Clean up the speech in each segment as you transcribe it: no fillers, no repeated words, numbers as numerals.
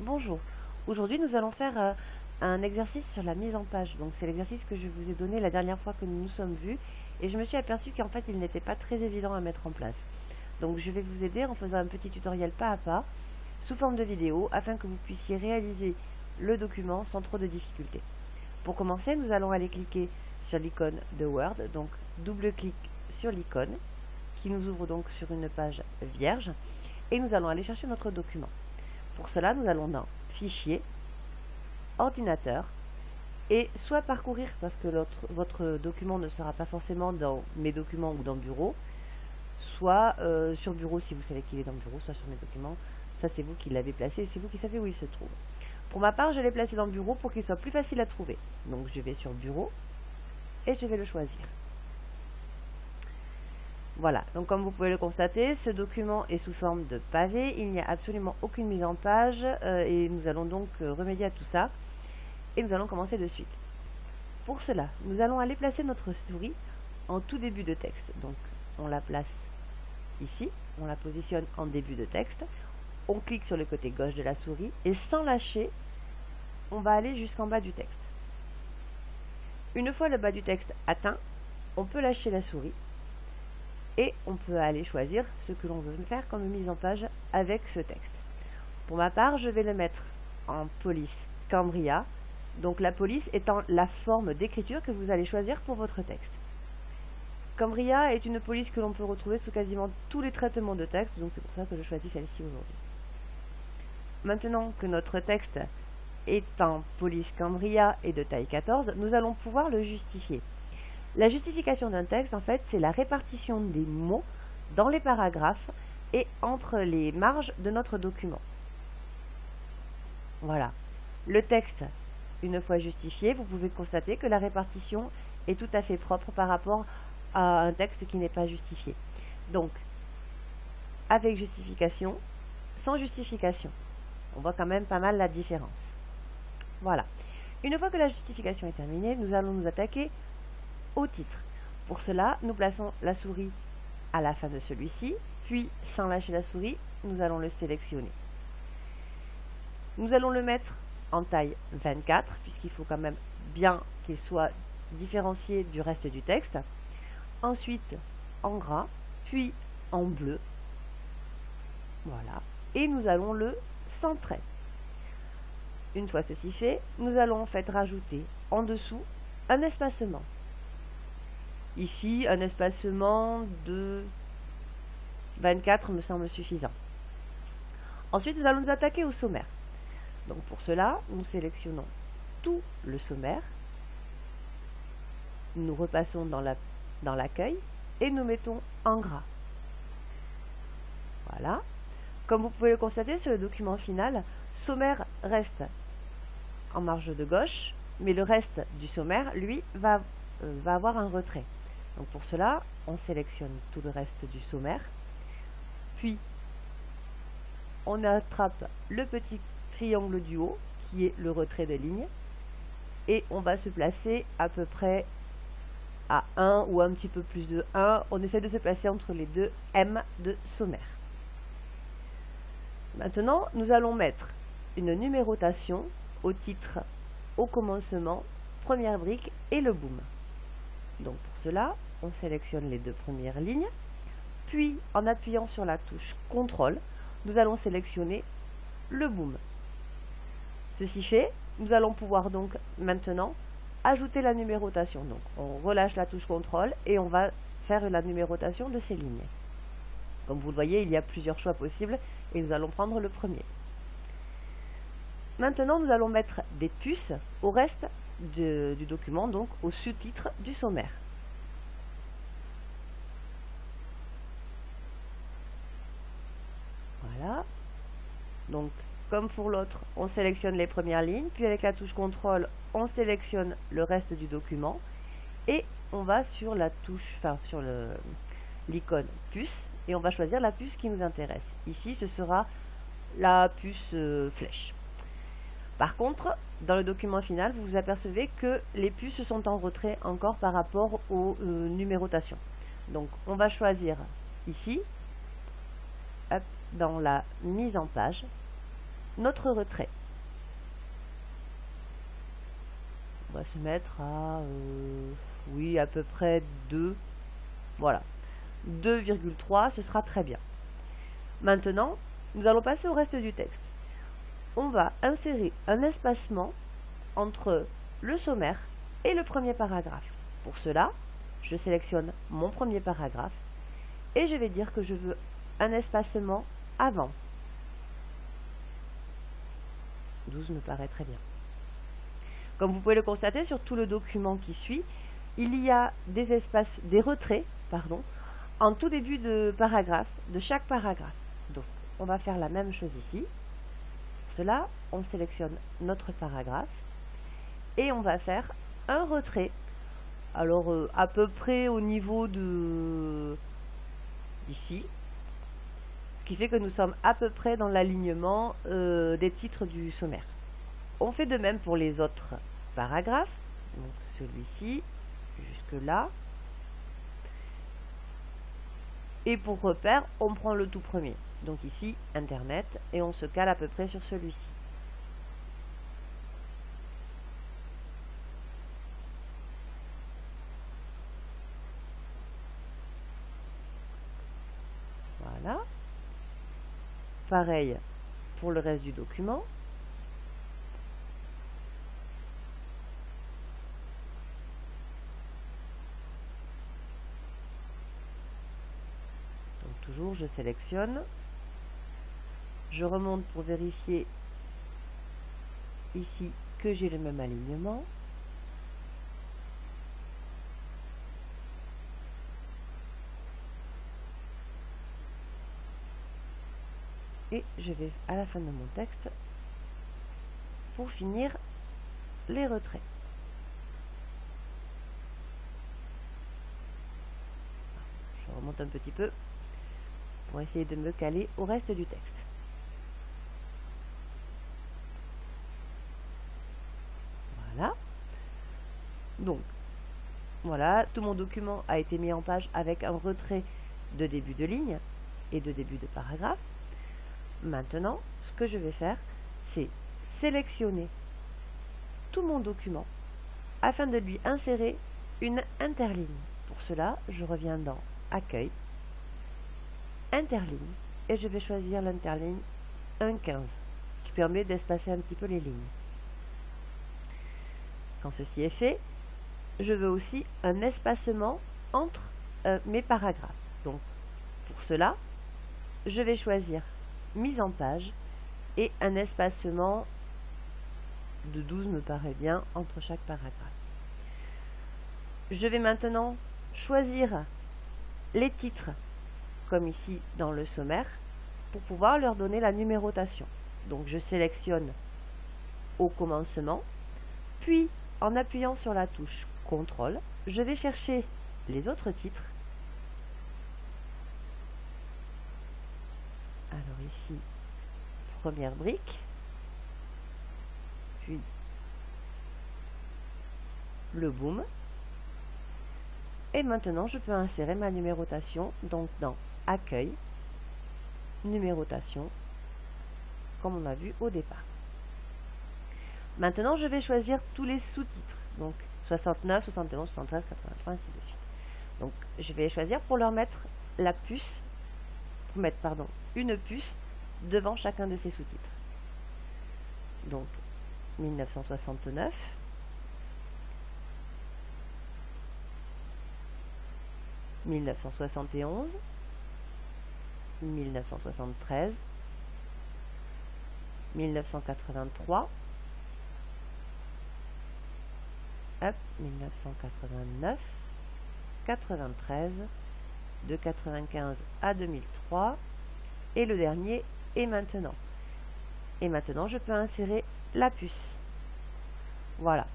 Bonjour, aujourd'hui nous allons faire un exercice sur la mise en page. Donc c'est l'exercice que je vous ai donné la dernière fois que nous nous sommes vus et je me suis aperçue qu'en fait il n'était pas très évident à mettre en place. Donc je vais vous aider en faisant un petit tutoriel pas à pas sous forme de vidéo afin que vous puissiez réaliser le document sans trop de difficultés. Pour commencer, nous allons aller cliquer sur l'icône de Word, donc double-clic sur l'icône qui nous ouvre donc sur une page vierge et nous allons aller chercher notre document. Pour cela, nous allons dans Fichier, Ordinateur, et soit parcourir, parce que votre document ne sera pas forcément dans Mes documents ou dans Bureau, soit sur Bureau si vous savez qu'il est dans Bureau, soit sur Mes documents. Ça, c'est vous qui l'avez placé et c'est vous qui savez où il se trouve. Pour ma part, je l'ai placé dans Bureau pour qu'il soit plus facile à trouver. Donc, je vais sur Bureau et je vais le choisir. Voilà, donc comme vous pouvez le constater, ce document est sous forme de pavé, il n'y a absolument aucune mise en page et nous allons donc remédier à tout ça et nous allons commencer de suite. Pour cela, nous allons aller placer notre souris en tout début de texte. Donc on la place ici, on la positionne en début de texte, on clique sur le côté gauche de la souris et sans lâcher, on va aller jusqu'en bas du texte. Une fois le bas du texte atteint, on peut lâcher la souris et on peut aller choisir ce que l'on veut faire comme mise en page avec ce texte. Pour ma part, je vais le mettre en police Cambria, donc la police étant la forme d'écriture que vous allez choisir pour votre texte. Cambria est une police que l'on peut retrouver sous quasiment tous les traitements de texte, donc c'est pour ça que je choisis celle-ci aujourd'hui. Maintenant que notre texte est en police Cambria et de taille 14, nous allons pouvoir le justifier. La justification d'un texte, en fait, c'est la répartition des mots dans les paragraphes et entre les marges de notre document. Voilà. Le texte, une fois justifié, vous pouvez constater que la répartition est tout à fait propre par rapport à un texte qui n'est pas justifié. Donc, avec justification, sans justification. On voit quand même pas mal la différence. Voilà. Une fois que la justification est terminée, nous allons nous attaquer au titre. Pour cela, nous plaçons la souris à la fin de celui-ci, puis sans lâcher la souris, nous allons le sélectionner. Nous allons le mettre en taille 24, puisqu'il faut quand même bien qu'il soit différencié du reste du texte. Ensuite, en gras, puis en bleu. Voilà. Et nous allons le centrer. Une fois ceci fait, nous allons en fait rajouter en dessous un espacement. Ici, un espacement de 24 me semble suffisant. Ensuite, nous allons nous attaquer au sommaire. Donc pour cela, nous sélectionnons tout le sommaire. Nous repassons dans l'accueil et nous mettons en gras. Voilà. Comme vous pouvez le constater sur le document final, sommaire reste en marge de gauche, mais le reste du sommaire, lui, va avoir un retrait. Donc pour cela, on sélectionne tout le reste du sommaire, puis on attrape le petit triangle du haut, qui est le retrait de ligne, et on va se placer à peu près à 1 ou un petit peu plus de 1. On essaie de se placer entre les deux M de sommaire. Maintenant, nous allons mettre une numérotation au titre, au commencement, première brique et le boom. Donc pour cela, on sélectionne les deux premières lignes, puis en appuyant sur la touche CTRL, nous allons sélectionner le boom. Ceci fait, nous allons pouvoir donc maintenant ajouter la numérotation. Donc on relâche la touche CTRL et on va faire la numérotation de ces lignes. Comme vous le voyez, il y a plusieurs choix possibles et nous allons prendre le premier. Maintenant, nous allons mettre des puces au reste du document, donc au sous-titre du sommaire. Voilà. Donc, comme pour l'autre, on sélectionne les premières lignes, puis avec la touche CTRL, on sélectionne le reste du document et on va sur la touche, enfin sur l'icône puce et on va choisir la puce qui nous intéresse. Ici, ce sera la puce flèche. Par contre, dans le document final, vous vous apercevez que les puces sont en retrait encore par rapport aux numérotations. Donc, on va choisir ici, hop, dans la mise en page, notre retrait. va se mettre à, oui, à peu près 2. Voilà. 2,3, ce sera très bien. Maintenant, nous allons passer au reste du texte. On va insérer un espacement entre le sommaire et le premier paragraphe. Pour cela, je sélectionne mon premier paragraphe et je vais dire que je veux un espacement avant. 12 me paraît très bien. Comme vous pouvez le constater, sur tout le document qui suit, il y a des retraits, en tout début de paragraphe, de chaque paragraphe. Donc, on va faire la même chose ici. Pour cela, on sélectionne notre paragraphe et on va faire un retrait. Alors, à peu près au niveau de ici, ce qui fait que nous sommes à peu près dans l'alignement des titres du sommaire. On fait de même pour les autres paragraphes, donc celui-ci, jusque là. Et pour repère, on prend le tout premier. Donc ici, Internet, et on se cale à peu près sur celui-ci. Voilà. Pareil pour le reste du document. Donc toujours, je sélectionne. Je remonte pour vérifier ici que j'ai le même alignement. Et je vais à la fin de mon texte pour finir les retraits. Je remonte un petit peu pour essayer de me caler au reste du texte. Voilà. Donc, voilà, tout mon document a été mis en page avec un retrait de début de ligne et de début de paragraphe. Maintenant, ce que je vais faire, c'est sélectionner tout mon document afin de lui insérer une interligne. Pour cela, je reviens dans Accueil, Interligne, et je vais choisir l'interligne 1,15 qui permet d'espacer un petit peu les lignes. Quand ceci est fait, je veux aussi un espacement entre mes paragraphes. Donc, pour cela, je vais choisir Mise en page et un espacement de 12 me paraît bien entre chaque paragraphe. Je vais maintenant choisir les titres, comme ici dans le sommaire, pour pouvoir leur donner la numérotation. Donc je sélectionne au commencement, puis en appuyant sur la touche CTRL, je vais chercher les autres titres. Alors ici, première brique, puis le boom. Et maintenant, je peux insérer ma numérotation, donc dans Accueil, Numérotation, comme on a vu au départ. Maintenant, je vais choisir tous les sous-titres, donc 69, 71, 73, 83, ainsi de suite. Donc, je vais choisir pour leur mettre la puce, une puce devant chacun de ces sous-titres. Donc 1969, 1971, 1973, 1983, 1989, 93, de 95 à 2003, et le dernier est maintenant. Et maintenant, je peux insérer la puce. Voilà.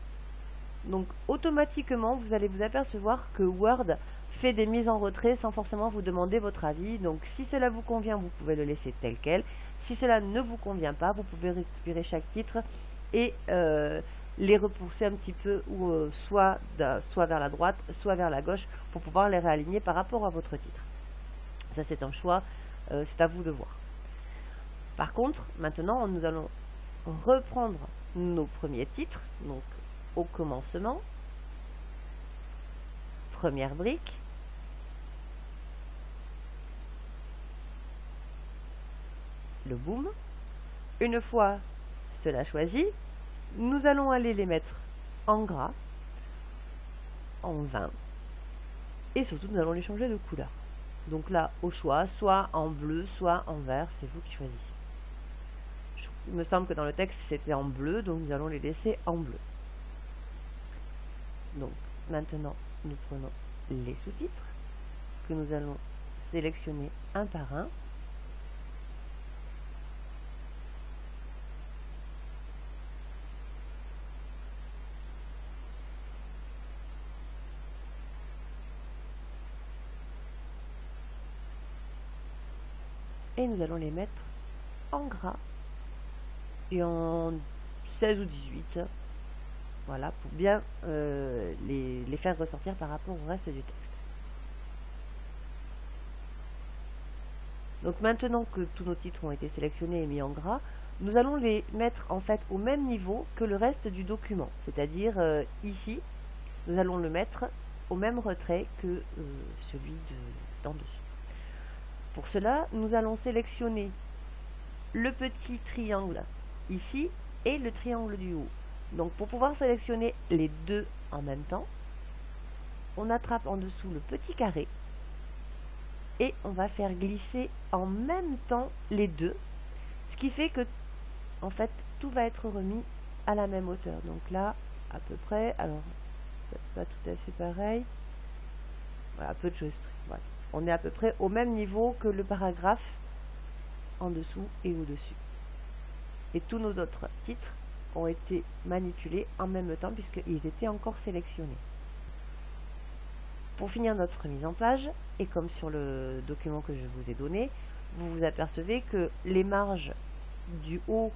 Donc, automatiquement, vous allez vous apercevoir que Word fait des mises en retrait sans forcément vous demander votre avis. Donc, si cela vous convient, vous pouvez le laisser tel quel. Si cela ne vous convient pas, vous pouvez récupérer chaque titre et les repousser un petit peu, ou soit vers la droite, soit vers la gauche, pour pouvoir les réaligner par rapport à votre titre. Ça, c'est un choix, c'est à vous de voir. Par contre, maintenant, nous allons reprendre nos premiers titres. Donc, au commencement, première brique, le boom. Une fois cela choisi, nous allons aller les mettre en gras, en 20, et surtout nous allons les changer de couleur. Donc là, au choix, soit en bleu, soit en vert, c'est vous qui choisissez. Il me semble que dans le texte c'était en bleu, donc nous allons les laisser en bleu. Donc maintenant, nous prenons les sous-titres, que nous allons sélectionner un par un. Et nous allons les mettre en gras et en 16 ou 18, voilà, pour bien les faire ressortir par rapport au reste du texte. Donc maintenant que tous nos titres ont été sélectionnés et mis en gras, nous allons les mettre en fait au même niveau que le reste du document, c'est-à-dire ici, nous allons le mettre au même retrait que celui d'en dessous. Pour cela, nous allons sélectionner le petit triangle ici et le triangle du haut. Donc pour pouvoir sélectionner les deux en même temps, on attrape en dessous le petit carré et on va faire glisser en même temps les deux, ce qui fait que en fait tout va être remis à la même hauteur. Donc là, à peu près, alors pas tout à fait pareil, voilà, peu de choses près. Voilà. On est à peu près au même niveau que le paragraphe en dessous et au-dessus. Et tous nos autres titres ont été manipulés en même temps puisqu'ils étaient encore sélectionnés. Pour finir notre mise en page, et comme sur le document que je vous ai donné, vous vous apercevez que les marges du haut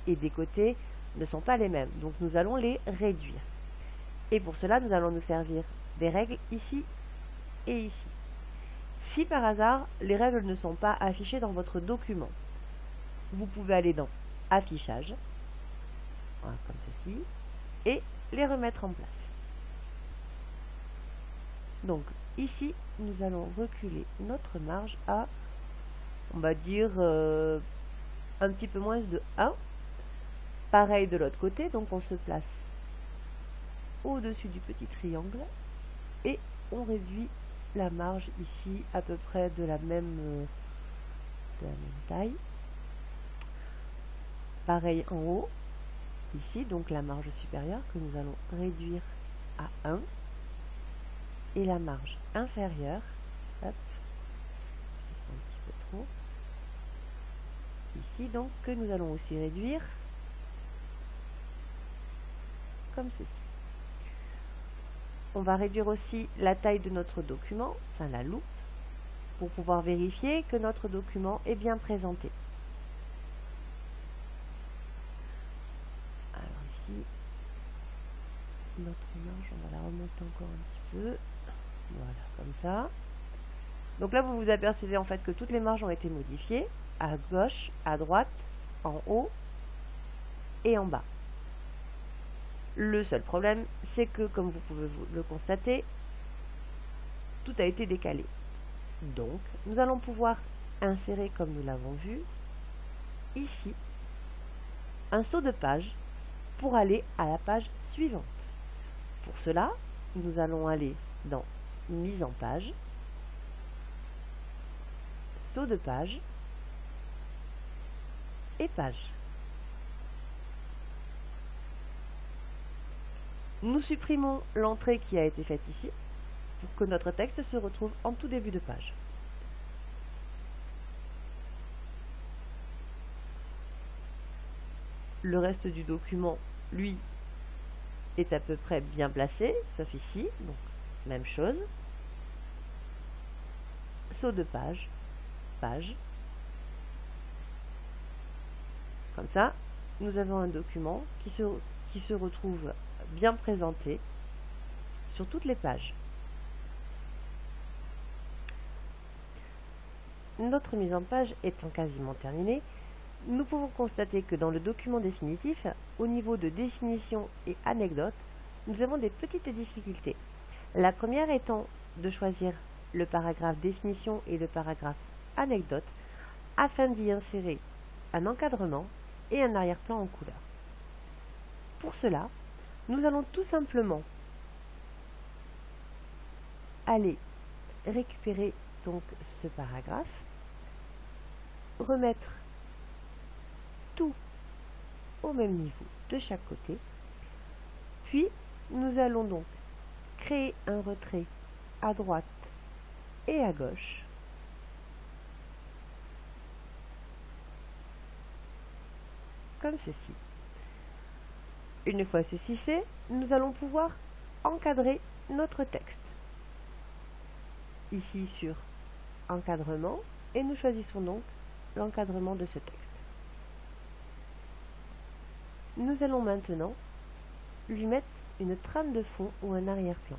et des côtés ne sont pas les mêmes. Donc nous allons les réduire. Et pour cela, nous allons nous servir des règles ici et ici. Si par hasard, les règles ne sont pas affichées dans votre document, vous pouvez aller dans Affichage, voilà, comme ceci, et les remettre en place. Donc ici, nous allons reculer notre marge à, on va dire, un petit peu moins de 1. Pareil de l'autre côté, donc on se place au-dessus du petit triangle et on réduit la marge ici à peu près de la même taille. Pareil en haut, ici, donc la marge supérieure que nous allons réduire à 1. Et la marge inférieure, hop, c'est un petit peu trop, ici donc, que nous allons aussi réduire comme ceci. On va réduire aussi la taille de notre document, enfin la loupe, pour pouvoir vérifier que notre document est bien présenté. Alors ici, notre marge, on va la remonter encore un petit peu. Voilà, comme ça. Donc là, vous vous apercevez en fait que toutes les marges ont été modifiées, à gauche, à droite, en haut et en bas. Le seul problème, c'est que, comme vous pouvez le constater, tout a été décalé. Donc, nous allons pouvoir insérer, comme nous l'avons vu, ici, un saut de page pour aller à la page suivante. Pour cela, nous allons aller dans Mise en page, saut de page et page. Nous supprimons l'entrée qui a été faite ici pour que notre texte se retrouve en tout début de page. Le reste du document, lui, est à peu près bien placé, sauf ici, donc même chose. Saut de page, page. Comme ça, nous avons un document qui se retrouve bien présenté sur toutes les pages. Notre mise en page étant quasiment terminée, nous pouvons constater que dans le document définitif, au niveau de définition et anecdotes, nous avons des petites difficultés. La première étant de choisir le paragraphe définition et le paragraphe anecdote afin d'y insérer un encadrement et un arrière-plan en couleur. Pour cela, nous allons tout simplement aller récupérer donc ce paragraphe, remettre tout au même niveau de chaque côté, puis nous allons donc créer un retrait à droite et à gauche, comme ceci. Une fois ceci fait, nous allons pouvoir encadrer notre texte. Ici sur encadrement, et nous choisissons donc l'encadrement de ce texte. Nous allons maintenant lui mettre une trame de fond ou un arrière-plan.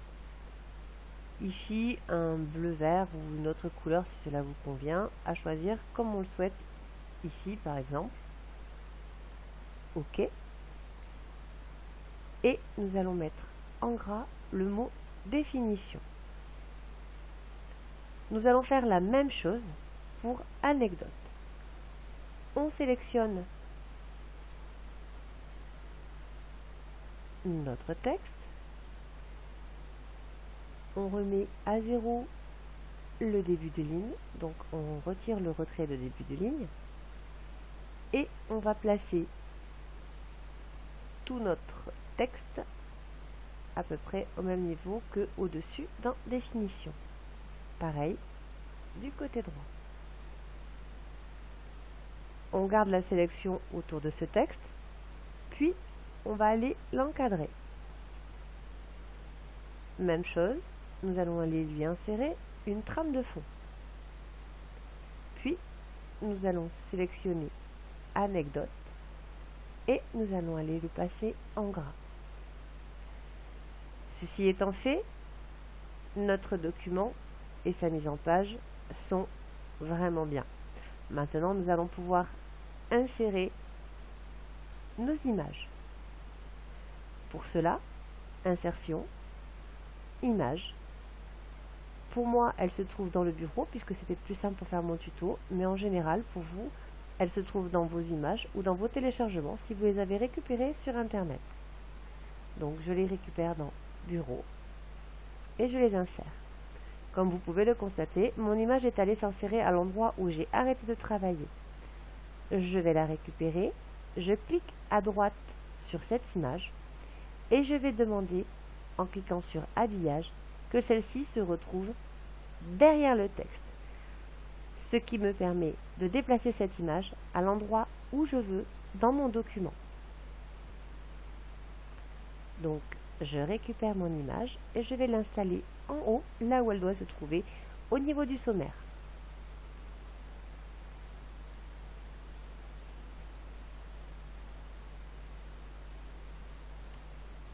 Ici, un bleu vert ou une autre couleur si cela vous convient, à choisir comme on le souhaite. Ici par exemple. OK. Et nous allons mettre en gras le mot définition. Nous allons faire la même chose pour anecdote. On sélectionne notre texte, on remet à 0 le début de ligne, donc on retire le retrait de début de ligne, et on va placer tout notre texte à peu près au même niveau que au-dessus dans définition. Pareil du côté droit. On garde la sélection autour de ce texte, puis on va aller l'encadrer. Même chose, nous allons aller lui insérer une trame de fond. Puis, nous allons sélectionner anecdote et nous allons aller le passer en gras. Ceci étant fait, notre document et sa mise en page sont vraiment bien. Maintenant, nous allons pouvoir insérer nos images. Pour cela, insertion, image. Pour moi, elle se trouve dans le bureau puisque c'était plus simple pour faire mon tuto, mais en général, pour vous, elle se trouve dans vos images ou dans vos téléchargements si vous les avez récupérées sur Internet. Donc, je les récupère dans bureau et je les insère. Comme vous pouvez le constater, mon image est allée s'insérer à l'endroit où j'ai arrêté de travailler. Je vais la récupérer, je clique à droite sur cette image et je vais demander, en cliquant sur habillage, que celle-ci se retrouve derrière le texte, ce qui me permet de déplacer cette image à l'endroit où je veux dans mon document. Donc, je récupère mon image et je vais l'installer en haut, là où elle doit se trouver, au niveau du sommaire.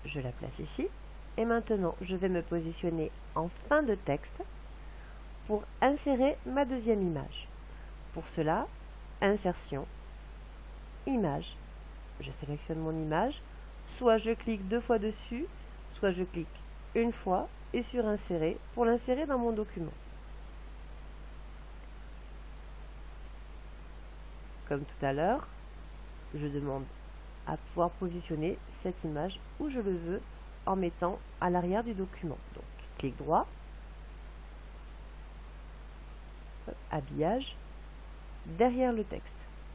Je la place ici. Et maintenant, je vais me positionner en fin de texte pour insérer ma deuxième image. Pour cela, insertion, image. Je sélectionne mon image. Soit je clique 2 fois dessus, soit je clique une fois et sur insérer pour l'insérer dans mon document. Comme tout à l'heure, je demande à pouvoir positionner cette image où je le veux en mettant à l'arrière du document. Donc, clic droit, habillage, derrière le texte.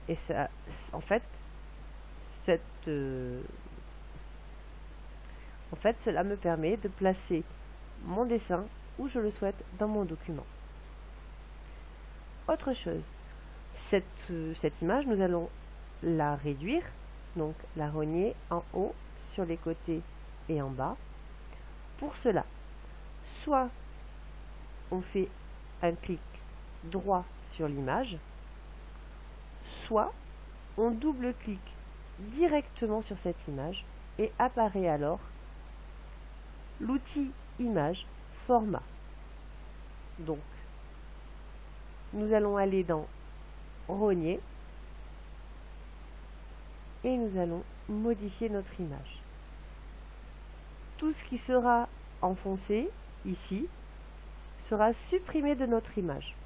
Et ça, en fait, cela me permet de placer mon dessin où je le souhaite dans mon document. Autre chose, cette image, nous allons la réduire, donc la rogner en haut, sur les côtés et en bas. Pour cela, soit on fait un clic droit sur l'image, soit on double-clique directement sur cette image et apparaît alors l'outil image format. Donc, nous allons aller dans rogner et nous allons modifier notre image. tout ce qui sera enfoncé ici sera supprimé de notre image.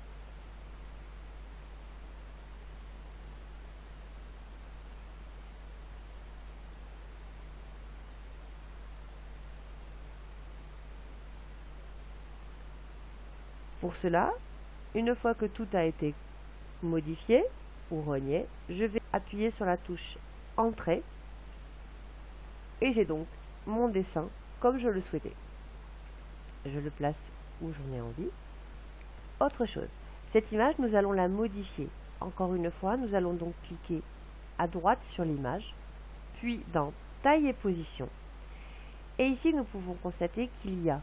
Pour cela, une fois que tout a été modifié ou renié, je vais appuyer sur la touche Entrée et j'ai donc mon dessin comme je le souhaitais. Je le place où j'en ai envie. Autre chose, cette image, nous allons la modifier. Encore une fois, nous allons donc cliquer à droite sur l'image, puis dans Taille et Position. Et ici, nous pouvons constater qu'il y a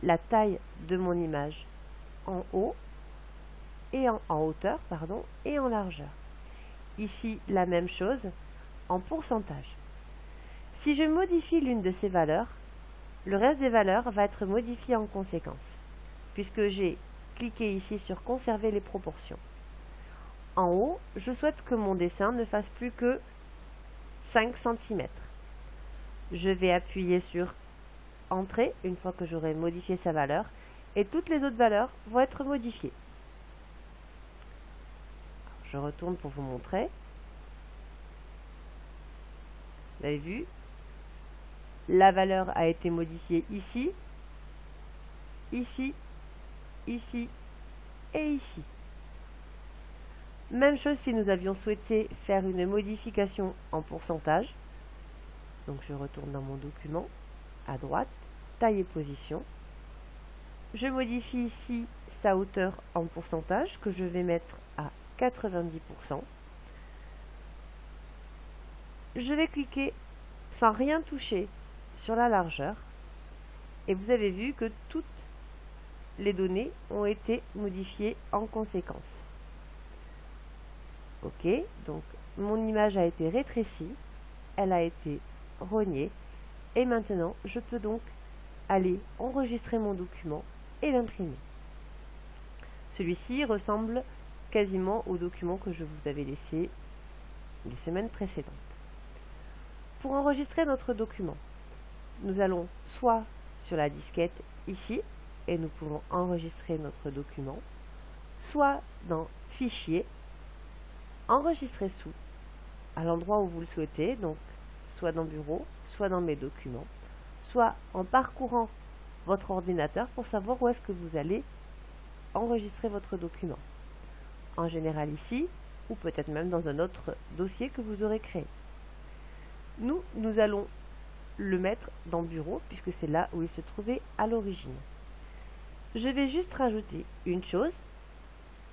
la taille de mon image en haut et en hauteur, pardon, et en largeur. Ici, la même chose en pourcentage. Si je modifie l'une de ces valeurs, le reste des valeurs va être modifié en conséquence, puisque j'ai cliqué ici sur Conserver les proportions. En haut, je souhaite que mon dessin ne fasse plus que 5 cm. Je vais appuyer sur Entrée une fois que j'aurai modifié sa valeur, et toutes les autres valeurs vont être modifiées. Je retourne pour vous montrer. Vous avez vu, la valeur a été modifiée ici, ici, ici et ici. Même chose si nous avions souhaité faire une modification en pourcentage. Donc je retourne dans mon document, à droite, Taille et Position. Je modifie ici sa hauteur en pourcentage que je vais mettre à 90%. Je vais cliquer sans rien toucher sur la largeur et vous avez vu que toutes les données ont été modifiées en conséquence. Ok, donc mon image a été rétrécie, elle a été rognée et maintenant je peux donc aller enregistrer mon document et l'imprimer. Celui-ci ressemble quasiment au document que je vous avais laissé les semaines précédentes. Pour enregistrer notre document, nous allons soit sur la disquette ici, et nous pouvons enregistrer notre document, soit dans Fichier, Enregistrer sous, à l'endroit où vous le souhaitez, donc soit dans Bureau, soit dans Mes documents, soit en parcourant votre ordinateur pour savoir où est-ce que vous allez enregistrer votre document. En général ici, ou peut-être même dans un autre dossier que vous aurez créé. Nous allons le mettre dans Bureau, puisque c'est là où il se trouvait à l'origine. Je vais juste rajouter une chose.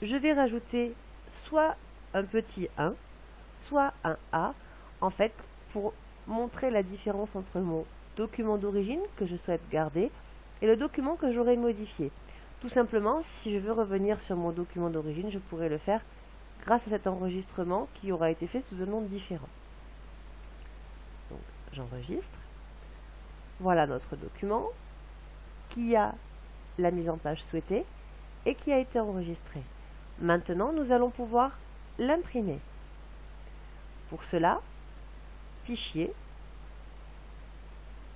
Je vais rajouter soit un petit 1, soit un A, en fait, pour montrer la différence entre mon document d'origine que je souhaite garder et le document que j'aurai modifié. Tout simplement, si je veux revenir sur mon document d'origine, je pourrais le faire grâce à cet enregistrement qui aura été fait sous un nom différent. Donc, j'enregistre. Voilà notre document qui a la mise en page souhaitée et qui a été enregistré. Maintenant, nous allons pouvoir l'imprimer. Pour cela, Fichier,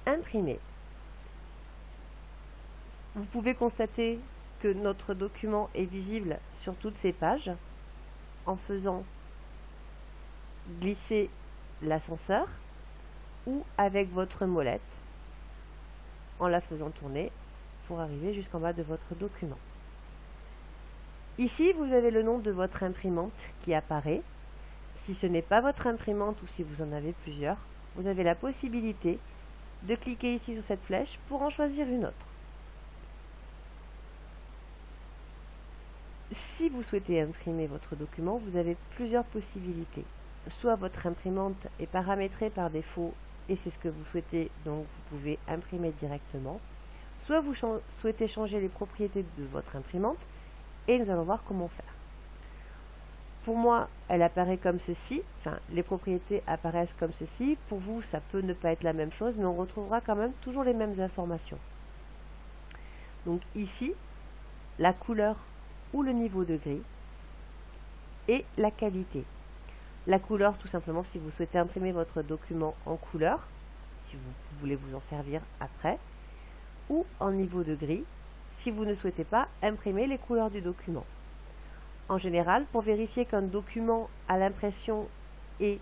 Imprimer. Vous pouvez constater que notre document est visible sur toutes ces pages en faisant glisser l'ascenseur ou avec votre molette en la faisant tourner pour arriver jusqu'en bas de votre document. Ici, vous avez le nom de votre imprimante qui apparaît. Si ce n'est pas votre imprimante ou si vous en avez plusieurs, vous avez la possibilité de cliquer ici sur cette flèche pour en choisir une autre. Si vous souhaitez imprimer votre document, vous avez plusieurs possibilités. Soit votre imprimante est paramétrée par défaut et c'est ce que vous souhaitez, donc vous pouvez imprimer directement. Soit vous souhaitez changer les propriétés de votre imprimante et nous allons voir comment faire. Pour moi, elle apparaît comme ceci, enfin les propriétés apparaissent comme ceci. Pour vous, ça peut ne pas être la même chose, mais on retrouvera quand même toujours les mêmes informations. Donc ici, la couleur ou le niveau de gris et la qualité. La couleur, tout simplement, si vous souhaitez imprimer votre document en couleur, si vous voulez vous en servir après, ou en niveau de gris si vous ne souhaitez pas imprimer les couleurs du document. En général, pour vérifier qu'un document à l'impression est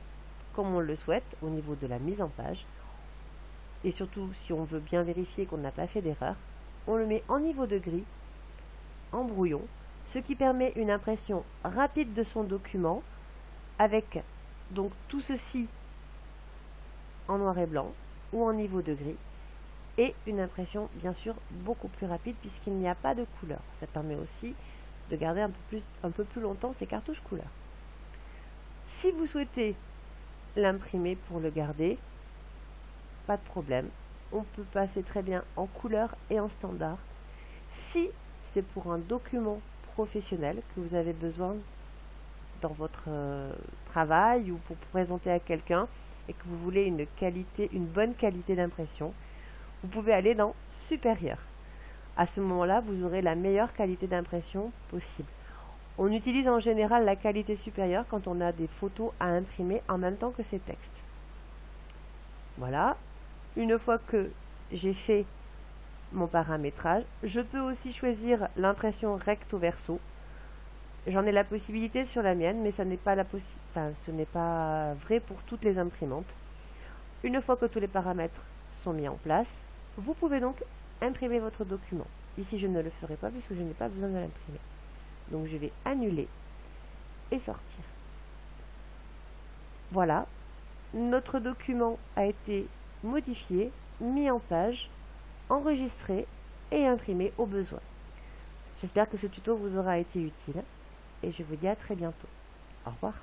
comme on le souhaite au niveau de la mise en page, et surtout si on veut bien vérifier qu'on n'a pas fait d'erreur, on le met en niveau de gris, en brouillon, ce qui permet une impression rapide de son document avec donc tout ceci en noir et blanc ou en niveau de gris, et une impression bien sûr beaucoup plus rapide puisqu'il n'y a pas de couleur. Ça permet aussi de garder un peu plus longtemps ces cartouches couleurs. Si vous souhaitez l'imprimer pour le garder, pas de problème. On peut passer très bien en couleur et en standard. Si c'est pour un document professionnel que vous avez besoin dans votre travail ou pour présenter à quelqu'un et que vous voulez une bonne qualité d'impression, vous pouvez aller dans supérieur. À ce moment-là, vous aurez la meilleure qualité d'impression possible. On utilise en général la qualité supérieure quand on a des photos à imprimer en même temps que ces textes. Voilà. Une fois que j'ai fait mon paramétrage, je peux aussi choisir l'impression recto verso. J'en ai la possibilité sur la mienne, mais ce n'est pas vrai pour toutes les imprimantes. Une fois que tous les paramètres sont mis en place, vous pouvez donc imprimer votre document. Ici, je ne le ferai pas puisque je n'ai pas besoin de l'imprimer. Donc, je vais annuler et sortir. Voilà, notre document a été modifié, mis en page, enregistré et imprimé au besoin. J'espère que ce tuto vous aura été utile et je vous dis à très bientôt. Au revoir.